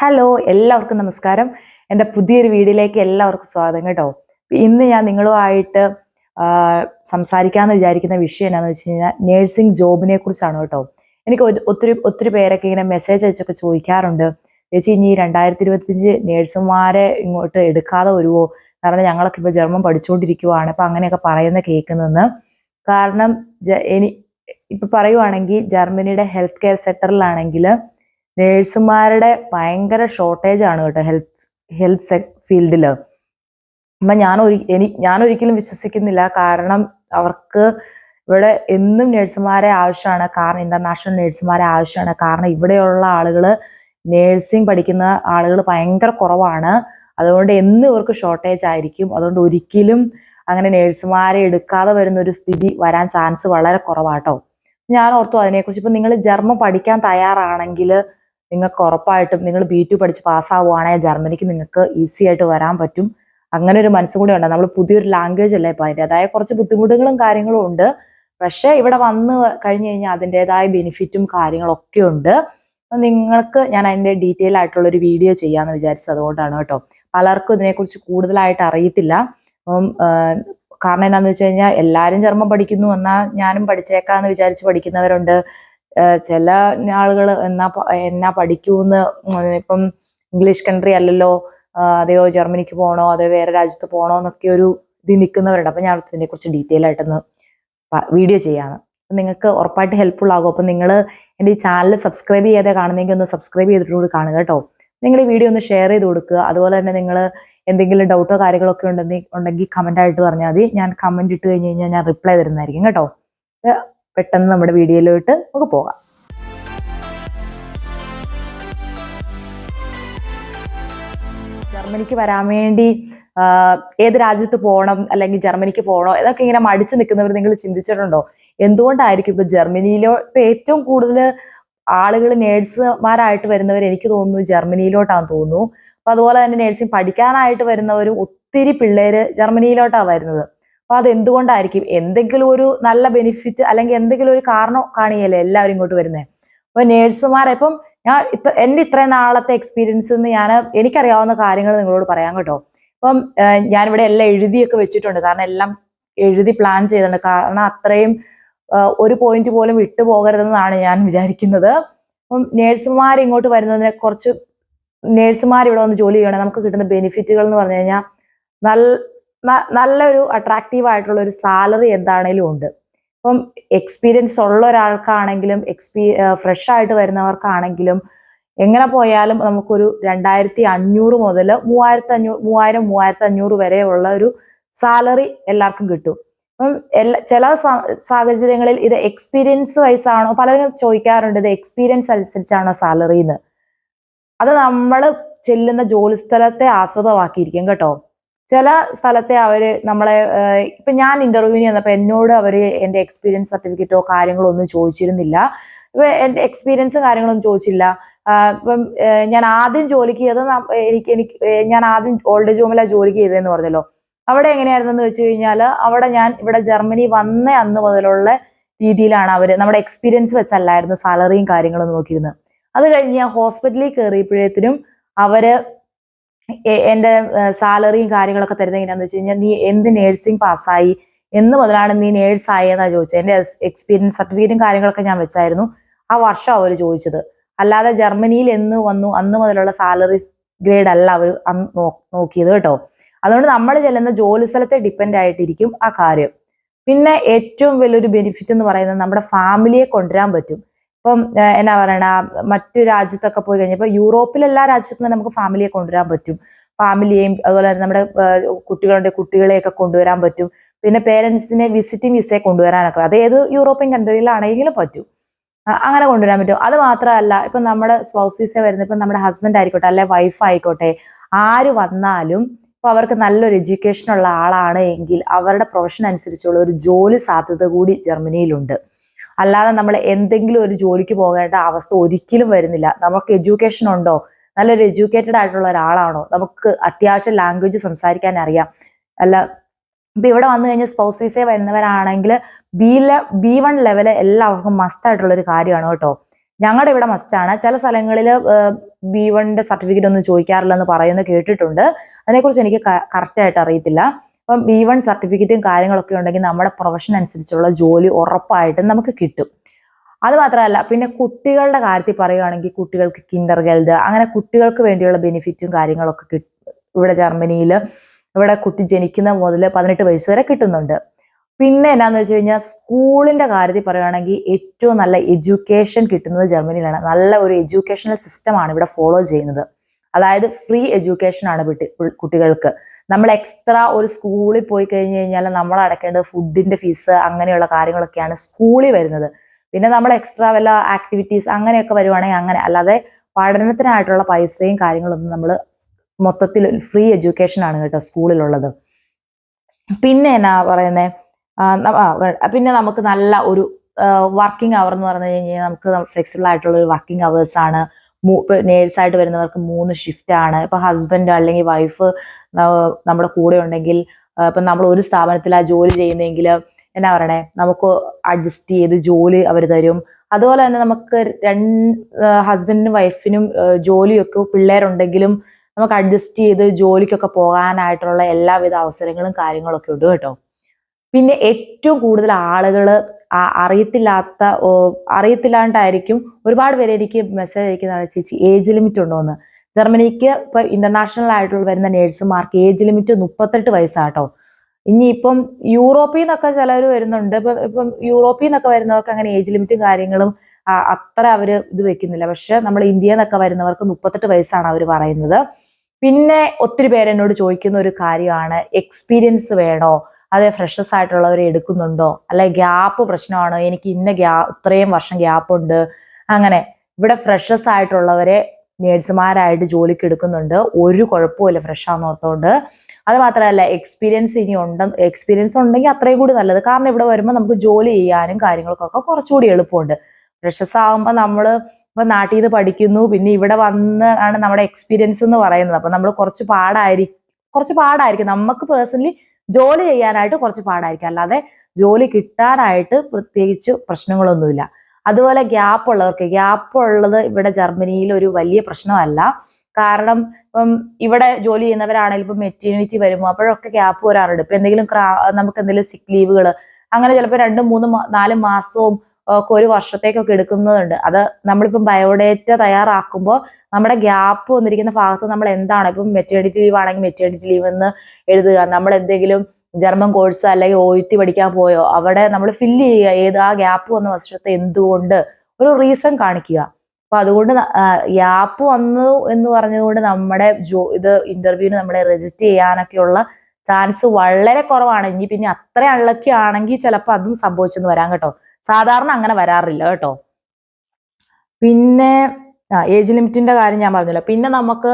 Hello, എല്ലാവർക്കും നമസ്കാരം. എൻ്റെ പുതിയൊരു വീഡിയോയിലേക്ക് എല്ലാവർക്കും സ്വാഗതം കേട്ടോ. ഇന്ന് ഞാൻ നിങ്ങളുമായിട്ട് സംസാരിക്കാമെന്ന് വിചാരിക്കുന്ന വിഷയം എന്താണെന്ന് വെച്ച് കഴിഞ്ഞാൽ നേഴ്സിംഗ് ജോബിനെ കുറിച്ചാണ് കേട്ടോ. എനിക്ക് ഒത്തിരി പേരൊക്കെ ഇങ്ങനെ മെസ്സേജ് അയച്ചൊക്കെ ചോദിക്കാറുണ്ട്, ചേച്ചി ഇനി 2025 നേഴ്സുമാരെ ഇങ്ങോട്ട് എടുക്കാതെ വരുമോ, കാരണം ഞങ്ങളൊക്കെ ഇപ്പോൾ ജർമ്മൻ പഠിച്ചുകൊണ്ടിരിക്കുവാണ്, അപ്പം അങ്ങനെയൊക്കെ പറയുന്ന കേൾക്കുന്നതെന്ന്. കാരണം ഇപ്പം പറയുവാണെങ്കിൽ ജർമ്മനിയുടെ ഹെൽത്ത് കെയർ സെക്ടറിലാണെങ്കിൽ നേഴ്സുമാരുടെ ഭയങ്കര ഷോർട്ടേജ് ആണ് കേട്ടോ ഹെൽത്ത് ഫീൽഡിൽ. അപ്പം ഞാനൊരിക്കലും വിശ്വസിക്കുന്നില്ല. കാരണം അവർക്ക് ഇവിടെ എന്നും നേഴ്സുമാരെ ആവശ്യമാണ്, കാരണം ഇന്റർനാഷണൽ നേഴ്സുമാരെ ആവശ്യമാണ്. കാരണം ഇവിടെയുള്ള ആളുകൾ, നേഴ്സിംഗ് പഠിക്കുന്ന ആളുകൾ ഭയങ്കര കുറവാണ്. അതുകൊണ്ട് എന്നും ഇവർക്ക് ഷോർട്ടേജ് ആയിരിക്കും. അതുകൊണ്ട് ഒരിക്കലും അങ്ങനെ നേഴ്സുമാരെ എടുക്കാതെ വരുന്നൊരു സ്ഥിതി വരാൻ ചാൻസ് വളരെ കുറവാട്ടോ. ഞാൻ ഓർത്തു അതിനെക്കുറിച്ച്. ഇപ്പം നിങ്ങൾ ജർമ്മൻ പഠിക്കാൻ തയ്യാറാണെങ്കിൽ നിങ്ങൾക്ക് ഉറപ്പായിട്ടും നിങ്ങൾ B2 പഠിച്ച് പാസ്സാവുകയാണെങ്കിൽ ജർമ്മനിക്ക് നിങ്ങൾക്ക് ഈസി ആയിട്ട് വരാൻ പറ്റും. അങ്ങനെ ഒരു മനസ്സും കൂടി ഉണ്ട്. നമ്മൾ പുതിയൊരു ലാംഗ്വേജ് അല്ലേ, ഇപ്പോൾ അതിൻ്റെതായ കുറച്ച് ബുദ്ധിമുട്ടുകളും കാര്യങ്ങളും ഉണ്ട്. പക്ഷേ ഇവിടെ വന്ന് കഴിഞ്ഞ് കഴിഞ്ഞാൽ അതിൻ്റെതായ ബെനിഫിറ്റും കാര്യങ്ങളൊക്കെ ഉണ്ട്. നിങ്ങൾക്ക് ഞാൻ അതിൻ്റെ ഡീറ്റെയിൽ ആയിട്ടുള്ളൊരു വീഡിയോ ചെയ്യാമെന്ന് വിചാരിച്ചത് അതുകൊണ്ടാണ് കേട്ടോ. പലർക്കും ഇതിനെക്കുറിച്ച് കൂടുതലായിട്ട് അറിയത്തില്ല. കാരണം എന്താണെന്ന് വെച്ച് കഴിഞ്ഞാൽ എല്ലാവരും ജർമ്മൻ പഠിക്കുന്നു, എന്നാൽ ഞാനും പഠിച്ചേക്കാന്ന് വിചാരിച്ച് പഠിക്കുന്നവരുണ്ട്. ചില ആളുകൾ എന്നാ പഠിക്കൂന്ന്, ഇപ്പം ഇംഗ്ലീഷ് കൺട്രി അല്ലല്ലോ, അതെയോ ജർമ്മനിക്ക് പോകണോ അതോ വേറെ രാജ്യത്ത് പോകണോ എന്നൊക്കെ ഒരു ഇത് നിൽക്കുന്നവരുണ്ട്. അപ്പം ഞാൻ ഇതിനെക്കുറിച്ച് ഡീറ്റെയിൽ ആയിട്ടൊന്ന് വീഡിയോ ചെയ്യാണ്. നിങ്ങൾക്ക് ഉറപ്പായിട്ട് ഹെൽപ്ഫുൾ ആകും. അപ്പം നിങ്ങൾ എൻ്റെ ഈ ചാനൽ സബ്സ്ക്രൈബ് ചെയ്യാതെ കാണുന്നെങ്കിൽ ഒന്ന് സബ്സ്ക്രൈബ് ചെയ്തിട്ടുകൂടി കാണുക കേട്ടോ. നിങ്ങൾ ഈ വീഡിയോ ഒന്ന് ഷെയർ ചെയ്ത് കൊടുക്കുക. അതുപോലെ തന്നെ നിങ്ങൾ എന്തെങ്കിലും ഡൗട്ടോ കാര്യങ്ങളൊക്കെ ഉണ്ടെങ്കിൽ കമൻ്റ് ആയിട്ട് പറഞ്ഞാൽ മതി. ഞാൻ കമൻ്റ് ഇട്ട് കഴിഞ്ഞ് കഴിഞ്ഞാൽ ഞാൻ റിപ്ലൈ തരുന്നതായിരിക്കും കേട്ടോ. പെട്ടെന്ന് നമ്മുടെ വീഡിയോയിലോട്ട് നമുക്ക് പോകാം. ജർമ്മനിക്ക് വരാൻ വേണ്ടി ഏത് രാജ്യത്ത് പോകണം, അല്ലെങ്കിൽ ജർമ്മനിക്ക് പോകണോ, ഇതൊക്കെ ഇങ്ങനെ മടിച്ചു നിൽക്കുന്നവർ നിങ്ങൾ ചിന്തിച്ചിട്ടുണ്ടോ? എന്തുകൊണ്ടായിരിക്കും ഇപ്പൊ ജർമ്മനിയിലോ ഇപ്പൊ ഏറ്റവും കൂടുതൽ ആളുകൾ നേഴ്സുമാരായിട്ട് വരുന്നവർ എനിക്ക് തോന്നുന്നു ജർമ്മനിയിലോട്ടാന്ന് തോന്നുന്നു. അപ്പൊ അതുപോലെ തന്നെ നേഴ്സിംഗ് പഠിക്കാനായിട്ട് വരുന്നവരും ഒത്തിരി പിള്ളേര് ജർമ്മനിയിലോട്ടാണ് വരുന്നത്. അപ്പൊ അത് എന്തുകൊണ്ടായിരിക്കും? എന്തെങ്കിലും ഒരു നല്ല ബെനിഫിറ്റ് അല്ലെങ്കിൽ എന്തെങ്കിലും ഒരു കാരണം കാണിയല്ലേ എല്ലാവരും ഇങ്ങോട്ട് വരുന്നത്. അപ്പൊ നേഴ്സുമാരെ ഇപ്പം എൻ്റെ ഇത്രയും നാളത്തെ എക്സ്പീരിയൻസ് എനിക്കറിയാവുന്ന കാര്യങ്ങൾ നിങ്ങളോട് പറയാം കേട്ടോ. അപ്പം ഞാനിവിടെ എല്ലാം എഴുതിയൊക്കെ വെച്ചിട്ടുണ്ട്. കാരണം എല്ലാം എഴുതി പ്ലാൻ ചെയ്തിട്ടുണ്ട്. കാരണം അത്രയും ഒരു പോയിന്റ് പോലും വിട്ടു പോകരുതെന്നാണ് ഞാൻ വിചാരിക്കുന്നത്. അപ്പം നേഴ്സുമാർ ഇങ്ങോട്ട് വരുന്നതിനെ കുറച്ച്, നേഴ്സുമാർ ഇവിടെ വന്ന് ജോലി ചെയ്യണം, നമുക്ക് കിട്ടുന്ന ബെനിഫിറ്റുകൾ എന്ന് പറഞ്ഞു കഴിഞ്ഞാൽ നല്ലൊരു അട്രാക്റ്റീവ് ആയിട്ടുള്ള ഒരു സാലറി എന്താണേലും ഉണ്ട്. ഇപ്പം എക്സ്പീരിയൻസ് ഉള്ള ഒരാൾക്കാണെങ്കിലും ഫ്രഷ് ആയിട്ട് വരുന്നവർക്കാണെങ്കിലും എങ്ങനെ പോയാലും നമുക്കൊരു 2500 മുതൽ 3500 വരെയുള്ള ഒരു സാലറി എല്ലാവർക്കും കിട്ടും. അപ്പം ചില സാഹചര്യങ്ങളിൽ ഇത് എക്സ്പീരിയൻസ് വൈസ് ആണോ, പലരും ചോദിക്കാറുണ്ട് ഇത് എക്സ്പീരിയൻസ് അനുസരിച്ചാണോ സാലറി എന്ന്. അത് നമ്മൾ ചെല്ലുന്ന ജോലി സ്ഥലത്തെ ആസ്പദമാക്കിയിരിക്കും കേട്ടോ. ചില സ്ഥലത്തെ നമ്മളെ ഇപ്പൊ ഞാൻ ഇന്റർവ്യൂവിന് ചെന്നപ്പോൾ എന്നോട് എൻ്റെ എക്സ്പീരിയൻസ് സർട്ടിഫിക്കറ്റോ കാര്യങ്ങളോ ഒന്നും ചോദിച്ചിരുന്നില്ല. ഇപ്പൊ എൻ്റെ എക്സ്പീരിയൻസും കാര്യങ്ങളൊന്നും ചോദിച്ചില്ല. ഇപ്പം ഞാൻ ആദ്യം ജോലിക്ക് ചെയ്തത് ഞാൻ ആദ്യം ഓൾഡ് ഏജ് ഹോമിലാണ് ജോലിക്ക് ചെയ്തതെന്ന് പറഞ്ഞല്ലോ. അവിടെ എങ്ങനെയായിരുന്നെന്ന് വെച്ച് കഴിഞ്ഞാൽ ഞാൻ ഇവിടെ ജർമ്മനി വന്ന അന്ന് മുതലുള്ള രീതിയിലാണ് നമ്മുടെ എക്സ്പീരിയൻസ് വെച്ചല്ലായിരുന്നു സാലറിയും കാര്യങ്ങളും നോക്കിയിരുന്നത്. അത് കഴിഞ്ഞ് ഹോസ്പിറ്റലിൽ കയറിയപ്പോഴത്തേനും എൻ്റെ സാലറിയും കാര്യങ്ങളൊക്കെ തരുന്നത് എങ്ങനെയാണെന്ന് വെച്ച് കഴിഞ്ഞാൽ, നീ എന്ത് നേഴ്സിംഗ് പാസ്സായി എന്ന് മുതലാണ് നീ നേഴ്സായെന്നാണ് ചോദിച്ചത്. എൻ്റെ എക്സ്പീരിയൻസ് സർട്ടിഫിക്കറ്റും കാര്യങ്ങളൊക്കെ ഞാൻ വെച്ചായിരുന്നു. ആ വർഷം അവർ ചോദിച്ചത്. അല്ലാതെ ജർമ്മനിയിൽ എന്ന് വന്നു അന്ന് മുതലുള്ള സാലറി ഗ്രേഡ് അല്ല അവർ അന്ന് നോക്കിയത് കേട്ടോ. അതുകൊണ്ട് നമ്മൾ ചെല്ലുന്ന ജോലി സ്ഥലത്തെ ഡിപ്പെൻഡ് ആയിട്ടിരിക്കും ആ കാര്യം. പിന്നെ ഏറ്റവും വലിയൊരു ബെനിഫിറ്റ് എന്ന് പറയുന്നത് നമ്മുടെ ഫാമിലിയെ കൊണ്ടുവരാൻ പറ്റും. ഇപ്പം എന്നാ പറയണ, മറ്റു രാജ്യത്തൊക്കെ പോയി കഴിഞ്ഞാൽ, ഇപ്പൊ യൂറോപ്പിൽ എല്ലാ രാജ്യത്തും തന്നെ നമുക്ക് ഫാമിലിയെ കൊണ്ടുവരാൻ പറ്റും. ഫാമിലിയെയും അതുപോലെ തന്നെ നമ്മുടെ കുട്ടികളെയൊക്കെ കൊണ്ടുവരാൻ പറ്റും. പിന്നെ പേരൻസിനെ വിസിറ്റിംഗ് വിസയെ കൊണ്ടുവരാനൊക്കെ, അത് ഏത് യൂറോപ്യൻ കൺട്രിയിലാണെങ്കിലും പറ്റും, അങ്ങനെ കൊണ്ടുവരാൻ പറ്റും. അത് മാത്രമല്ല, ഇപ്പൊ നമ്മുടെ സ്പൗസ് വിസ വരുന്നത്, ഇപ്പൊ നമ്മുടെ ഹസ്ബൻഡ് ആയിക്കോട്ടെ അല്ലെ വൈഫ് ആയിക്കോട്ടെ, ആര് വന്നാലും ഇപ്പൊ അവർക്ക് നല്ലൊരു എഡ്യൂക്കേഷൻ ഉള്ള ആളാണ് എങ്കിൽ അവരുടെ പ്രൊഫഷൻ അനുസരിച്ചുള്ള ഒരു ജോലി സാധ്യത കൂടി ജർമ്മനിയിലുണ്ട്. അല്ലാതെ നമ്മൾ എന്തെങ്കിലും ഒരു ജോലിക്ക് പോകേണ്ട അവസ്ഥ ഒരിക്കലും വരുന്നില്ല. നമുക്ക് എഡ്യൂക്കേഷൻ ഉണ്ടോ, നല്ലൊരു എഡ്യൂക്കേറ്റഡ് ആയിട്ടുള്ള ഒരാളാണോ, നമുക്ക് അത്യാവശ്യം ലാംഗ്വേജ് സംസാരിക്കാൻ അറിയാം, അല്ല ഇപ്പൊ ഇവിടെ വന്നു കഴിഞ്ഞാൽ സ്പൗസ് വിസ വരുന്നവരാണെങ്കിൽ B1 ലെവല് എല്ലാവർക്കും മസ്റ്റ് ആയിട്ടുള്ള ഒരു കാര്യമാണ് കേട്ടോ. ഞങ്ങളുടെ ഇവിടെ മസ്റ്റാണ്. ചില സ്ഥലങ്ങളിൽ B1 സർട്ടിഫിക്കറ്റ് ഒന്നും ചോദിക്കാറില്ലെന്ന് പറയുന്നത് കേട്ടിട്ടുണ്ട്. അതിനെക്കുറിച്ച് എനിക്ക് കറക്റ്റായിട്ട് അറിയത്തില്ല. അപ്പം B1 സർട്ടിഫിക്കറ്റും കാര്യങ്ങളൊക്കെ ഉണ്ടെങ്കിൽ നമ്മുടെ പ്രൊഫഷൻ അനുസരിച്ചുള്ള ജോലി ഉറപ്പായിട്ടും നമുക്ക് കിട്ടും. അത് മാത്രമല്ല, പിന്നെ കുട്ടികളുടെ കാര്യത്തിൽ പറയുകയാണെങ്കിൽ കുട്ടികൾക്ക് കിൻഡർഗാർട്ടൻ അങ്ങനെ കുട്ടികൾക്ക് വേണ്ടിയുള്ള ബെനിഫിറ്റും കാര്യങ്ങളൊക്കെ ഇവിടെ ജർമ്മനിയിൽ ഇവിടെ കുട്ടി ജനിക്കുന്ന മുതൽ 18 വയസ്സ് വരെ കിട്ടുന്നുണ്ട്. പിന്നെ എന്നാന്ന് വെച്ച് കഴിഞ്ഞാൽ സ്കൂളിന്റെ കാര്യത്തിൽ പറയുകയാണെങ്കിൽ ഏറ്റവും നല്ല എഡ്യൂക്കേഷൻ കിട്ടുന്നത് ജർമ്മനിയിലാണ്. നല്ല ഒരു എഡ്യൂക്കേഷണൽ സിസ്റ്റമാണ് ഇവിടെ ഫോളോ ചെയ്യുന്നത്. അതായത് ഫ്രീ എഡ്യൂക്കേഷൻ ആണ് കുട്ടികൾക്ക്. നമ്മൾ എക്സ്ട്രാ ഒരു സ്കൂളിൽ പോയി കഴിഞ്ഞ് കഴിഞ്ഞാൽ നമ്മൾ അടയ്ക്കേണ്ടത് ഫുഡിന്റെ ഫീസ് അങ്ങനെയുള്ള കാര്യങ്ങളൊക്കെയാണ് സ്കൂളിൽ വരുന്നത്. പിന്നെ നമ്മൾ എക്സ്ട്രാ വല്ല ആക്ടിവിറ്റീസ് അങ്ങനെയൊക്കെ വരുവാണെങ്കിൽ അങ്ങനെ, അല്ലാതെ പഠനത്തിനായിട്ടുള്ള പൈസയും കാര്യങ്ങളൊന്നും നമ്മൾ മൊത്തത്തിൽ ഫ്രീ എഡ്യൂക്കേഷൻ ആണ് കേട്ടോ സ്കൂളിലുള്ളത്. പിന്നെ എന്നാ പറയുന്നത്, പിന്നെ നമുക്ക് നല്ല ഒരു വർക്കിംഗ് അവർ എന്ന് പറഞ്ഞു കഴിഞ്ഞാൽ നമുക്ക് ഫ്ലെക്സിബിൾ ആയിട്ടുള്ള ഒരു വർക്കിംഗ് അവേഴ്സ് ആണ്. നേഴ്സായിട്ട് വരുന്നവർക്ക് 3 ഷിഫ്റ്റ് ആണ്. ഇപ്പൊ ഹസ്ബൻഡ് അല്ലെങ്കിൽ വൈഫ് നമ്മുടെ കൂടെ ഉണ്ടെങ്കിൽ, ഇപ്പം നമ്മൾ ഒരു സ്ഥാപനത്തിലാണ് ജോലി ചെയ്യുന്നതെങ്കിൽ എന്നാ പറയണേ, നമുക്ക് അഡ്ജസ്റ്റ് ചെയ്ത് ജോലി അവർ തരും. അതുപോലെ തന്നെ നമുക്ക് ഹസ്ബൻഡിനും വൈഫിനും ജോലിയൊക്കെ പിള്ളേരുണ്ടെങ്കിലും നമുക്ക് അഡ്ജസ്റ്റ് ചെയ്ത് ജോലിക്കൊക്കെ പോകാനായിട്ടുള്ള എല്ലാവിധ അവസരങ്ങളും കാര്യങ്ങളൊക്കെ ഉണ്ട് കേട്ടോ. പിന്നെ ഏറ്റവും കൂടുതൽ ആളുകൾ അറിയത്തില്ലാണ്ടായിരിക്കും ഒരുപാട് പേര് എനിക്ക് മെസ്സേജ് അയക്കുന്നതാണ്, ചേച്ചി ഏജ് ലിമിറ്റ് ഉണ്ടോ എന്ന്. ജർമ്മനിക്ക് ഇപ്പൊ ഇന്റർനാഷണൽ ആയിട്ടുള്ള വരുന്ന നേഴ്സുമാർക്ക് ഏജ് ലിമിറ്റ് 38 വയസ്സാട്ടോ. ഇനിയിപ്പം യൂറോപ്പിൽ നിന്നൊക്കെ ചിലർ വരുന്നുണ്ട്. ഇപ്പം യൂറോപ്പിൽ നിന്നൊക്കെ വരുന്നവർക്ക് അങ്ങനെ ഏജ് ലിമിറ്റും കാര്യങ്ങളും അത്ര അവര് ഇത് വെക്കുന്നില്ല. പക്ഷെ നമ്മൾ ഇന്ത്യയിൽ നിന്നൊക്കെ വരുന്നവർക്ക് 38 വയസ്സാണ് അവർ പറയുന്നത്. പിന്നെ ഒത്തിരി പേര് എന്നോട് ചോദിക്കുന്ന ഒരു കാര്യമാണ്, എക്സ്പീരിയൻസ് വേണോ, അതെ ഫ്രഷേഴ്സ് ആയിട്ടുള്ളവരെ എടുക്കുന്നുണ്ടോ, അല്ലെ ഗ്യാപ്പ് പ്രശ്നമാണോ, എനിക്ക് ഇത്രയും വർഷം ഗ്യാപ്പ് ഉണ്ട്. അങ്ങനെ ഇവിടെ ഫ്രഷേഴ്സ് ആയിട്ടുള്ളവരെ നേഴ്സുമാരായിട്ട് ജോലിക്ക് എടുക്കുന്നുണ്ട്. ഒരു കുഴപ്പമില്ല ഫ്രഷാന്ന് ഓർത്തോണ്ട്. അത് മാത്രമല്ല, എക്സ്പീരിയൻസ് ഉണ്ടെങ്കിൽ അത്രയും കൂടി നല്ലത്. കാരണം ഇവിടെ വരുമ്പോൾ നമുക്ക് ജോലി ചെയ്യാനും കാര്യങ്ങൾക്കൊക്കെ കുറച്ചുകൂടി എളുപ്പമുണ്ട്. ഫ്രഷേഴ്സ് ആകുമ്പോൾ നമ്മള് ഇപ്പൊ നാട്ടിൽ നിന്ന് പഠിക്കുന്നു, പിന്നെ ഇവിടെ വന്ന് ആണ് നമ്മുടെ എക്സ്പീരിയൻസ് എന്ന് പറയുന്നത്. അപ്പൊ നമ്മൾ കുറച്ച് പാടായിരിക്കും നമുക്ക് പേഴ്സണലി ജോലി ചെയ്യാനായിട്ട് കുറച്ച് പാടായിരിക്കും. അല്ലാതെ ജോലി കിട്ടാനായിട്ട് പ്രത്യേകിച്ച് പ്രശ്നങ്ങളൊന്നുമില്ല. അതുപോലെ ഗ്യാപ്പ് ഉള്ളത് ഇവിടെ ജർമ്മനിയിൽ ഒരു വലിയ പ്രശ്നമല്ല. കാരണം ഇപ്പം ഇവിടെ ജോലി ചെയ്യുന്നവരാണെങ്കിലും ഇപ്പം മെറ്റേണിറ്റി വരുമ്പോൾ അപ്പോഴൊക്കെ ഗ്യാപ്പ് വരാറുണ്ട്. ഇപ്പൊ നമുക്ക് എന്തെങ്കിലും സിക്ക് ലീവുകൾ അങ്ങനെ ചിലപ്പോൾ 2, 3, 4 മാസവും ഒക്കെ ഒരു വർഷത്തേക്കൊക്കെ എടുക്കുന്നതുണ്ട്. അത് നമ്മളിപ്പം ബയോഡേറ്റ തയ്യാറാക്കുമ്പോൾ നമ്മുടെ ഗ്യാപ്പ് വന്നിരിക്കുന്ന ഭാഗത്ത് നമ്മൾ എന്താണ്, ഇപ്പം മെറ്റേണിറ്റി ലീവ് ആണെങ്കിൽ മെറ്റേണിറ്റി ലീവ് എന്ന് എഴുതുക. നമ്മൾ എന്തെങ്കിലും ജർമ്മൻ കോഴ്സ് അല്ലെങ്കിൽ OET പഠിക്കാൻ പോയോ, അവിടെ നമ്മൾ ഫില്ല് ചെയ്യുക ആ ഗ്യാപ്പ് വന്ന വർഷത്തെ എന്തുകൊണ്ട്, ഒരു റീസൺ കാണിക്കുക. അപ്പൊ അതുകൊണ്ട് ഗ്യാപ്പ് വന്നു എന്ന് പറഞ്ഞതുകൊണ്ട് നമ്മുടെ ഇന്റർവ്യൂവിന് നമ്മളെ രജിസ്റ്റർ ചെയ്യാനൊക്കെയുള്ള ചാൻസ് വളരെ കുറവാണ്. ഇനി പിന്നെ അത്ര അൺലക്കി ആണെങ്കിൽ ചിലപ്പോൾ അതും സംഭവിച്ചെന്ന് വരാം കേട്ടോ. സാധാരണ അങ്ങനെ വരാറില്ല കേട്ടോ. പിന്നെ ഏജ് ലിമിറ്റിന്റെ കാര്യം ഞാൻ പറഞ്ഞല്ലോ. പിന്നെ നമുക്ക്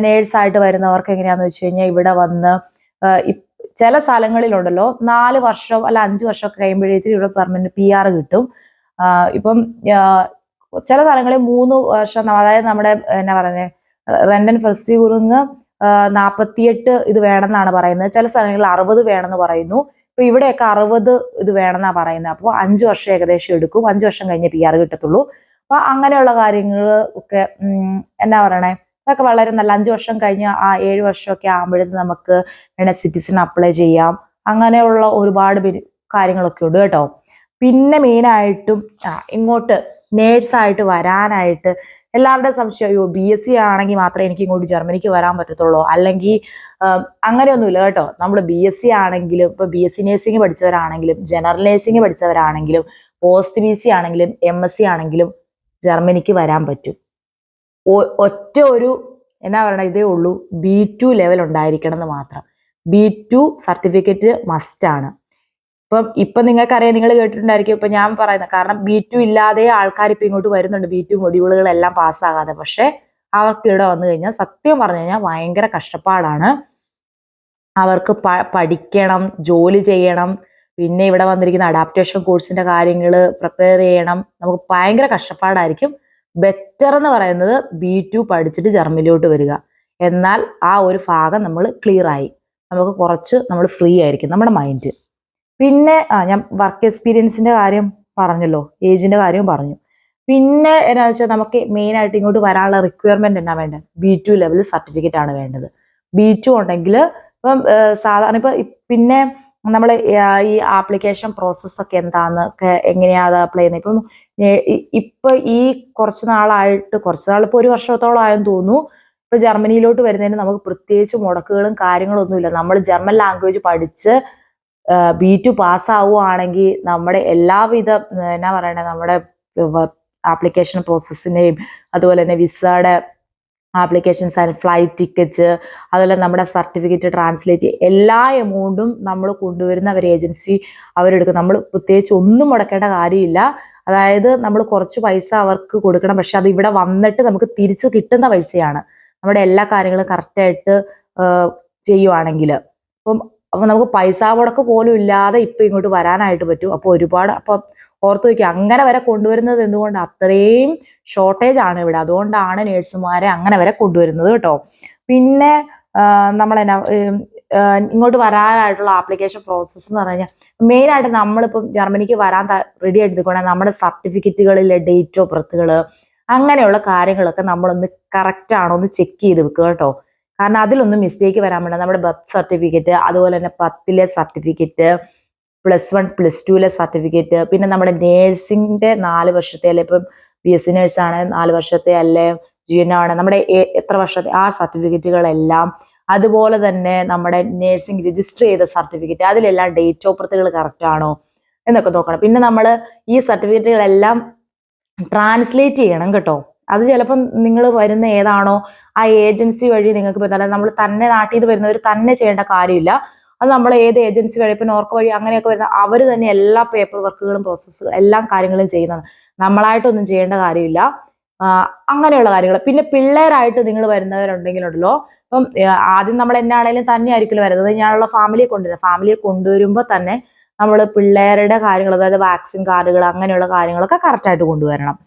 നേഴ്സായിട്ട് വരുന്നവർക്ക് എങ്ങനെയാന്ന് വെച്ച് കഴിഞ്ഞാൽ ഇവിടെ വന്ന് ചില സ്ഥലങ്ങളിലുണ്ടല്ലോ 4 വർഷം അല്ല 5 വർഷമൊക്കെ കഴിയുമ്പോഴേക്കും ഇവിടെ പെർമനന്റ് PR കിട്ടും. ഇപ്പം ചില സ്ഥലങ്ങളിൽ 3 വർഷം, അതായത് നമ്മുടെ എന്നാ പറയുന്നത് റെന്റൻ ഫെർസ്യൂറിങ് 48 ഇത് വേണമെന്നാണ് പറയുന്നത്. ചില സ്ഥലങ്ങളിൽ 60 വേണമെന്ന് പറയുന്നു. ഇപ്പൊ ഇവിടെയൊക്കെ 60 ഇത് വേണമെന്നാ പറയുന്നത്. അപ്പോൾ 5 വർഷം ഏകദേശം എടുക്കും. 5 വർഷം കഴിഞ്ഞ് PR കിട്ടത്തുള്ളൂ. അപ്പൊ അങ്ങനെയുള്ള കാര്യങ്ങൾ ഒക്കെ എന്നാ പറയണേ, അതൊക്കെ വളരെ നല്ല. 5 വർഷം കഴിഞ്ഞ് 7 വർഷമൊക്കെ ആകുമ്പോഴത്തേക്ക് നമുക്ക് സിറ്റിസൺ അപ്ലൈ ചെയ്യാം. അങ്ങനെയുള്ള ഒരുപാട് കാര്യങ്ങളൊക്കെ ഉണ്ട് കേട്ടോ. പിന്നെ മെയിനായിട്ടും ഇങ്ങോട്ട് നേഴ്സായിട്ട് വരാനായിട്ട് എല്ലാവരുടെയും സംശയം, BSc ആണെങ്കിൽ മാത്രമേ എനിക്ക് ഇങ്ങോട്ട് ജർമ്മനിക്ക് വരാൻ പറ്റത്തുള്ളൂ, അല്ലെങ്കിൽ അങ്ങനെയൊന്നുമില്ല കേട്ടോ. നമ്മൾ BSc ആണെങ്കിലും ഇപ്പൊ BSc നേഴ്സിംഗ് പഠിച്ചവരാണെങ്കിലും ജനറൽ നേഴ്സിംഗ് പഠിച്ചവരാണെങ്കിലും പോസ്റ്റ് BC ആണെങ്കിലും MSc ആണെങ്കിലും ജർമ്മനിക്ക് വരാൻ പറ്റും. ഒറ്റ ഒരു എന്നാ പറയണ ഇതേ ഉള്ളൂ, B2 ലെവൽ ഉണ്ടായിരിക്കണം എന്ന് മാത്രം. B2 സർട്ടിഫിക്കറ്റ് മസ്റ്റ് ആണ്. ഇപ്പൊ നിങ്ങൾക്കറിയാം, നിങ്ങൾ കേട്ടിട്ടുണ്ടായിരിക്കും ഇപ്പൊ ഞാൻ പറയുന്നത്. കാരണം B2 ഇല്ലാതെ ആൾക്കാർ ഇപ്പൊ ഇങ്ങോട്ട് വരുന്നുണ്ട്, B2 മൊഡ്യൂളുകളെല്ലാം പാസ്സാകാതെ. പക്ഷെ അവർക്ക് ഇവിടെ വന്നു കഴിഞ്ഞാൽ സത്യം പറഞ്ഞു കഴിഞ്ഞാൽ ഭയങ്കര കഷ്ടപ്പാടാണ്. അവർക്ക് പഠിക്കണം, ജോലി ചെയ്യണം, പിന്നെ ഇവിടെ വന്നിരിക്കുന്ന അഡാപ്റ്റേഷൻ കോഴ്സിന്റെ കാര്യങ്ങൾ പ്രിപ്പയർ ചെയ്യണം. നമുക്ക് ഭയങ്കര കഷ്ടപ്പാടായിരിക്കും. ബെറ്റർ എന്ന് പറയുന്നത് B2 പഠിച്ചിട്ട് ജർമ്മനിലോട്ട് വരിക. എന്നാൽ ആ ഒരു ഭാഗം നമ്മൾ ക്ലിയർ ആയി, നമുക്ക് കുറച്ച് നമ്മൾ ഫ്രീ ആയിരിക്കും നമ്മുടെ മൈൻഡ്. പിന്നെ ഞാൻ വർക്ക് എക്സ്പീരിയൻസിന്റെ കാര്യം പറഞ്ഞല്ലോ, ഏജിന്റെ കാര്യവും പറഞ്ഞു. പിന്നെ എന്നാ വെച്ചാൽ നമുക്ക് മെയിനായിട്ട് ഇങ്ങോട്ട് വരാനുള്ള റിക്വയർമെന്റ് എന്നാ വേണ്ടത്, B2 ലെവൽ സർട്ടിഫിക്കറ്റ് ആണ് വേണ്ടത്. B2 ഉണ്ടെങ്കിൽ ഇപ്പം സാധാരണ ഇപ്പൊ പിന്നെ നമ്മൾ ഈ ആപ്ലിക്കേഷൻ പ്രോസസ്സൊക്കെ എന്താന്നൊക്കെ എങ്ങനെയാ അത് അപ്ലൈ ചെയ്യുന്നത്. ഇപ്പം ഇപ്പൊ ഈ കുറച്ച് നാൾ ഇപ്പൊ 1 വർഷത്തോളം ആയെന്ന് തോന്നുന്നു. ഇപ്പൊ ജർമ്മനിയിലോട്ട് വരുന്നതിന് നമുക്ക് പ്രത്യേകിച്ച് മുടക്കുകളും കാര്യങ്ങളൊന്നുമില്ല. നമ്മൾ ജർമ്മൻ ലാംഗ്വേജ് പഠിച്ച് B2 പാസ്സാവുകയാണെങ്കിൽ നമ്മുടെ എല്ലാവിധ എന്നാ പറയണേ, നമ്മുടെ ആപ്ലിക്കേഷൻ പ്രോസസ്സിനെയും അതുപോലെ തന്നെ വിസയുടെ ആപ്ലിക്കേഷൻസ് ആൻഡ് ഫ്ലൈറ്റ് ടിക്കറ്റ്, അതുപോലെ നമ്മുടെ സർട്ടിഫിക്കറ്റ് ട്രാൻസ്ലേറ്റ്, എല്ലാ എമൗണ്ടും നമ്മൾ കൊണ്ടുവരുന്ന ഒരു ഏജൻസി അവരെടുക്കും. നമ്മൾ പ്രത്യേകിച്ച് ഒന്നും മുടക്കേണ്ട കാര്യമില്ല. അതായത് നമ്മൾ കുറച്ച് പൈസ അവർക്ക് കൊടുക്കണം, പക്ഷെ അത് ഇവിടെ വന്നിട്ട് നമുക്ക് തിരിച്ച് കിട്ടുന്ന പൈസയാണ് നമ്മുടെ എല്ലാ കാര്യങ്ങളും കറക്റ്റായിട്ട് ചെയ്യുവാണെങ്കിൽ. അപ്പം നമുക്ക് പൈസ മുടക്ക് പോലും ഇല്ലാതെ ഇപ്പം ഇങ്ങോട്ട് വരാനായിട്ട് പറ്റും. അപ്പോൾ ഒരുപാട് ഓർത്ത് വയ്ക്കുക, അങ്ങനെ വരെ കൊണ്ടുവരുന്നത് എന്തുകൊണ്ട്, അത്രയും ഷോർട്ടേജ് ആണ് ഇവിടെ. അതുകൊണ്ടാണ് നേഴ്സുമാരെ അങ്ങനെ വരെ കൊണ്ടുവരുന്നത് കേട്ടോ. പിന്നെ നമ്മളെന്നാ ഇങ്ങോട്ട് വരാനായിട്ടുള്ള ആപ്ലിക്കേഷൻ പ്രോസസ്സ് എന്ന് പറഞ്ഞു കഴിഞ്ഞാൽ മെയിനായിട്ട് നമ്മളിപ്പം ജർമ്മനിക്ക് വരാൻ റെഡി ആയിട്ട് നിൽക്കുകയാണെങ്കിൽ നമ്മുടെ സർട്ടിഫിക്കറ്റുകളിലെ ഡേറ്റ് ഓഫ് ബർത്തുകൾ അങ്ങനെയുള്ള കാര്യങ്ങളൊക്കെ നമ്മളൊന്ന് കറക്റ്റ് ആണോ ഒന്ന് ചെക്ക് ചെയ്ത് വെക്കുക കേട്ടോ. കാരണം അതിലൊന്നും മിസ്റ്റേക്ക് വരാൻ വേണ്ട. നമ്മുടെ ബർത്ത് സർട്ടിഫിക്കറ്റ്, അതുപോലെ തന്നെ 10ലെ സർട്ടിഫിക്കറ്റ്, +1 +2ലെ സർട്ടിഫിക്കറ്റ്, പിന്നെ നമ്മുടെ നേഴ്സിംഗിന്റെ 4 വർഷത്തെ, അല്ലെ ഇപ്പം BSc നേഴ്സാണ് 4 വർഷത്തെ, അല്ലെ GN ആണ് നമ്മുടെ എത്ര വർഷത്തെ ആ സർട്ടിഫിക്കറ്റുകളെല്ലാം, അതുപോലെ തന്നെ നമ്മുടെ നേഴ്സിംഗ് രജിസ്റ്റർ ചെയ്ത സർട്ടിഫിക്കറ്റ്, അതിലെല്ലാം ഡേറ്റ് ഓഫ് ബർത്തുകൾ കറക്റ്റ് ആണോ എന്നൊക്കെ നോക്കണം. പിന്നെ നമ്മൾ ഈ സർട്ടിഫിക്കറ്റുകളെല്ലാം ട്രാൻസ്ലേറ്റ് ചെയ്യണം കേട്ടോ. അത് ചിലപ്പം നിങ്ങൾ വരുന്ന ഏതാണോ ആ ഏജൻസി വഴി നിങ്ങൾക്ക് പറ്റാതെ, നമ്മൾ തന്നെ നാട്ടിൽ നിന്ന് വരുന്നവർ തന്നെ ചെയ്യേണ്ട കാര്യമില്ല. അത് നമ്മൾ ഏത് ഏജൻസി വഴി, ഇപ്പം നോർക്ക വഴി അങ്ങനെയൊക്കെ വരുന്ന അവർ തന്നെ എല്ലാ പേപ്പർ വർക്കുകളും പ്രോസസ്സുകളും എല്ലാ കാര്യങ്ങളും ചെയ്യുന്നത്, നമ്മളായിട്ടൊന്നും ചെയ്യേണ്ട കാര്യമില്ല. അങ്ങനെയുള്ള കാര്യങ്ങൾ. പിന്നെ പിള്ളേരായിട്ട് നിങ്ങൾ വരുന്നവരുണ്ടെങ്കിലുണ്ടല്ലോ, ഇപ്പം ആദ്യം നമ്മൾ എന്നാണേലും തന്നെ ആയിരിക്കും വരുന്നത്. ഞാനുള്ള ഫാമിലിയെ കൊണ്ടുവരുമ്പോൾ തന്നെ നമ്മൾ പിള്ളേരുടെ കാര്യങ്ങൾ, അതായത് വാക്സിൻ കാർഡുകൾ അങ്ങനെയുള്ള കാര്യങ്ങളൊക്കെ കറക്റ്റായിട്ട് കൊണ്ടുവരണം.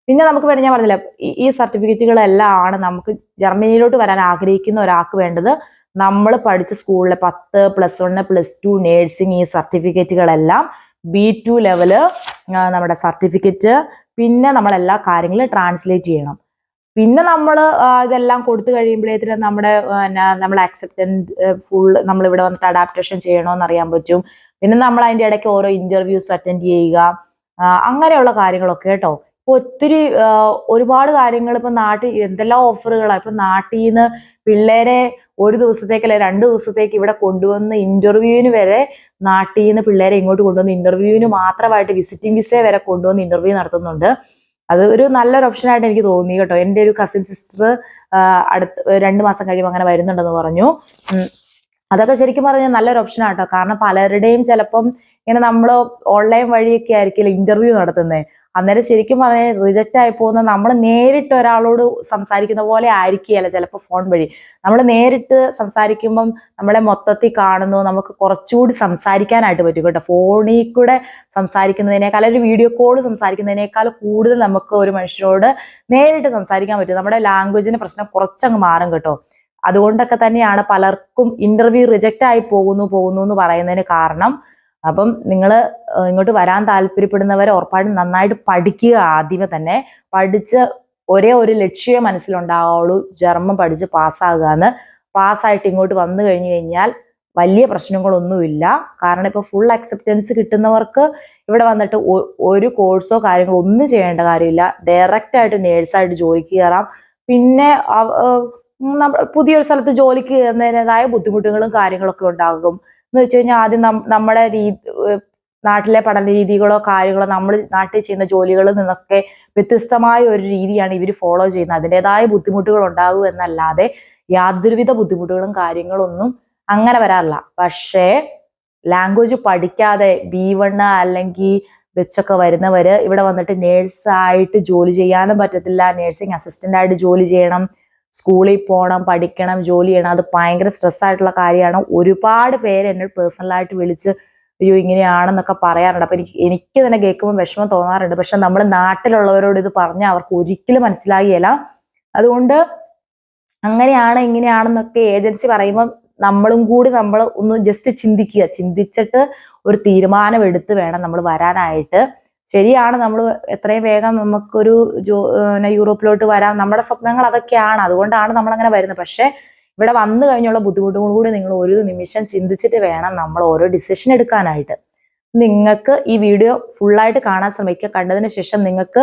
പിന്നെ നമുക്ക് വേണ്ടി ഞാൻ പറഞ്ഞില്ല, ഈ സർട്ടിഫിക്കറ്റുകളെല്ലാം ആണ് നമുക്ക് ജർമ്മനിയിലോട്ട് വരാൻ ആഗ്രഹിക്കുന്ന ഒരാൾക്ക് വേണ്ടത്. നമ്മൾ പഠിച്ച സ്കൂളിലെ 10, +1, +2 നേഴ്സിംഗ് ഈ സർട്ടിഫിക്കറ്റുകളെല്ലാം, B2 ലെവല് നമ്മുടെ സർട്ടിഫിക്കറ്റ്, പിന്നെ നമ്മളെല്ലാ കാര്യങ്ങളും ട്രാൻസ്ലേറ്റ് ചെയ്യണം. പിന്നെ നമ്മൾ ഇതെല്ലാം കൊടുത്തു കഴിയുമ്പോഴേക്കും നമ്മൾ അക്സെപ്റ്റൻസ് ഫുൾ നമ്മളിവിടെ വന്നിട്ട് അഡാപ്റ്റേഷൻ ചെയ്യണമെന്ന് അറിയാൻ പറ്റും. പിന്നെ നമ്മൾ അതിൻ്റെ ഇടയ്ക്ക് ഓരോ ഇന്റർവ്യൂസ് അറ്റൻഡ് ചെയ്യുക, അങ്ങനെയുള്ള കാര്യങ്ങളൊക്കെ കേട്ടോ. ഒത്തിരി ഒരുപാട് കാര്യങ്ങൾ ഇപ്പം നാട്ടിൽ എന്തെല്ലാം ഓഫറുകളാണ്. ഇപ്പം നാട്ടിൽ നിന്ന് പിള്ളേരെ 1 ദിവസത്തേക്ക് അല്ലെ 2 ദിവസത്തേക്ക് ഇവിടെ കൊണ്ടുവന്ന് ഇന്റർവ്യൂവിന് വരെ, നാട്ടിൽ നിന്ന് പിള്ളേരെ ഇങ്ങോട്ട് കൊണ്ടുവന്ന് ഇന്റർവ്യൂവിന് മാത്രമായിട്ട് വിസിറ്റിംഗ് വിസ വരെ കൊണ്ടുവന്ന് ഇന്റർവ്യൂ നടത്തുന്നുണ്ട്. അത് ഒരു നല്ലൊരു ഓപ്ഷനായിട്ട് എനിക്ക് തോന്നി കേട്ടോ. എൻ്റെ ഒരു കസിൻ സിസ്റ്റർ അടുത്ത 2 മാസം കഴിയുമ്പോൾ അങ്ങനെ വരുന്നുണ്ടെന്ന് പറഞ്ഞു. അതൊക്കെ ശരിക്കും പറഞ്ഞാൽ നല്ലൊരു ഓപ്ഷനാണ് കേട്ടോ. കാരണം പലരുടെയും ചിലപ്പം ഇങ്ങനെ നമ്മൾ ഓൺലൈൻ വഴിയൊക്കെ ആയിരിക്കില്ല ഇന്റർവ്യൂ നടത്തുന്നത്. അന്നേരം ശരിക്കും പറഞ്ഞാൽ റിജക്റ്റ് ആയി പോകുന്ന, നമ്മൾ നേരിട്ട് ഒരാളോട് സംസാരിക്കുന്ന പോലെ ആയിരിക്കുകയല്ല ചിലപ്പോൾ ഫോൺ വഴി. നമ്മൾ നേരിട്ട് സംസാരിക്കുമ്പം നമ്മളെ മൊത്തത്തിൽ കാണുന്നു, നമുക്ക് കുറച്ചുകൂടി സംസാരിക്കാനായിട്ട് പറ്റും കേട്ടോ. ഫോണിൽ കൂടെ സംസാരിക്കുന്നതിനേക്കാൾ, ഒരു വീഡിയോ കോൾ സംസാരിക്കുന്നതിനേക്കാൾ കൂടുതൽ നമുക്ക് ഒരു മനുഷ്യരോട് നേരിട്ട് സംസാരിക്കാൻ പറ്റും. നമ്മുടെ ലാംഗ്വേജിന്റെ പ്രശ്നം കുറച്ചങ്ങ് മാറും കേട്ടോ. അതുകൊണ്ടൊക്കെ തന്നെയാണ് പലർക്കും ഇന്റർവ്യൂ റിജക്റ്റ് ആയി പോകുന്നു എന്ന് പറയുന്നതിന് കാരണം. അപ്പം നിങ്ങൾ ഇങ്ങോട്ട് വരാൻ താല്പര്യപ്പെടുന്നവരെ ഉറപ്പായിട്ടും നന്നായിട്ട് പഠിക്കുക. ആദ്യമേ തന്നെ പഠിച്ച് ഒരേ ഒരു ലക്ഷ്യം മനസ്സിലുണ്ടാവുള്ളൂ, ജർമ്മൻ പഠിച്ച് പാസ്സാകുക എന്ന്. പാസ്സായിട്ട് ഇങ്ങോട്ട് വന്നു കഴിഞ്ഞാൽ വലിയ പ്രശ്നങ്ങളൊന്നുമില്ല. കാരണം ഇപ്പോൾ ഫുൾ അക്സെപ്റ്റൻസ് കിട്ടുന്നവർക്ക് ഇവിടെ വന്നിട്ട് ഒരു കോഴ്സോ കാര്യങ്ങളോ ഒന്നും ചെയ്യേണ്ട കാര്യമില്ല. ഡയറക്റ്റ് ആയിട്ട് നേഴ്സായിട്ട് ജോലിക്ക് കയറാം. പിന്നെ പുതിയൊരു സ്ഥലത്ത് ജോലിക്ക് കയറുന്നതിൻ്റെതായ ബുദ്ധിമുട്ടുകളും കാര്യങ്ങളൊക്കെ ഉണ്ടാകും. എന്ന് വെച്ച് കഴിഞ്ഞാൽ ആദ്യം നമ്മുടെ നാട്ടിലെ പഠന രീതികളോ കാര്യങ്ങളോ നമ്മൾ നാട്ടിൽ ചെയ്യുന്ന ജോലികളിൽ നിന്നൊക്കെ വ്യത്യസ്തമായ ഒരു രീതിയാണ് ഇവർ ഫോളോ ചെയ്യുന്നത്. അതിൻ്റെതായ ബുദ്ധിമുട്ടുകൾ ഉണ്ടാകും എന്നല്ലാതെ യാതൊരുവിധ ബുദ്ധിമുട്ടുകളും കാര്യങ്ങളൊന്നും അങ്ങനെ വരാറില്ല. പക്ഷേ ലാംഗ്വേജ് പഠിക്കാതെ B1 അല്ലെങ്കിൽ വെച്ചൊക്കെ വരുന്നവര് ഇവിടെ വന്നിട്ട് നേഴ്സായിട്ട് ജോലി ചെയ്യാനും പറ്റത്തില്ല. നേഴ്സിംഗ് അസിസ്റ്റന്റ് ആയിട്ട് ജോലി ചെയ്യണം, സ്കൂളിൽ പോകണം, പഠിക്കണം, ജോലി ചെയ്യണം. അത് ഭയങ്കര സ്ട്രെസ്സായിട്ടുള്ള കാര്യമാണ്. ഒരുപാട് പേര് എന്നോട് പേഴ്സണലായിട്ട് വിളിച്ച് അയ്യോ ഇങ്ങനെയാണെന്നൊക്കെ പറയാറുണ്ട്. അപ്പൊ എനിക്ക് തന്നെ കേൾക്കുമ്പോൾ വിഷമം തോന്നാറുണ്ട്. പക്ഷെ നമ്മൾ നാട്ടിലുള്ളവരോട് ഇത് പറഞ്ഞാൽ അവർക്ക് ഒരിക്കലും മനസ്സിലാകില്ല. അതുകൊണ്ട് അങ്ങനെയാണ് ഇങ്ങനെയാണെന്നൊക്കെ ഏജൻസി പറയുമ്പോൾ നമ്മളും കൂടി നമ്മൾ ഒന്ന് ജസ്റ്റ് ചിന്തിച്ചിട്ട് ഒരു തീരുമാനം എടുത്ത് വേണം നമ്മൾ വരാനായിട്ട്. ശരിയാണ്, നമ്മൾ എത്രയും വേഗം നമുക്കൊരു യൂറോപ്പിലോട്ട് വരാം, നമ്മുടെ സ്വപ്നങ്ങൾ അതൊക്കെയാണ്, അതുകൊണ്ടാണ് നമ്മൾ അങ്ങനെ വരുന്നത്. പക്ഷെ ഇവിടെ വന്നു കഴിഞ്ഞുള്ള ബുദ്ധിമുട്ടുകൾ കൂടി നിങ്ങൾ ഒരു നിമിഷം ചിന്തിച്ചിട്ട് വേണം നമ്മൾ ഓരോ ഡിസിഷൻ എടുക്കാനായിട്ട്. നിങ്ങൾക്ക് ഈ വീഡിയോ ഫുള്ളായിട്ട് കാണാൻ ശ്രമിക്കുക. കണ്ടതിന് ശേഷം നിങ്ങൾക്ക്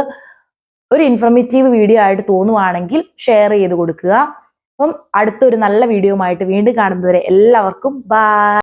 ഒരു ഇൻഫോർമേറ്റീവ് വീഡിയോ ആയിട്ട് തോന്നുവാണെങ്കിൽ ഷെയർ ചെയ്ത് കൊടുക്കുക. അപ്പം അടുത്തൊരു നല്ല വീഡിയോ ആയിട്ട് വീണ്ടും കാണുന്നതുവരെ എല്ലാവർക്കും ബൈ.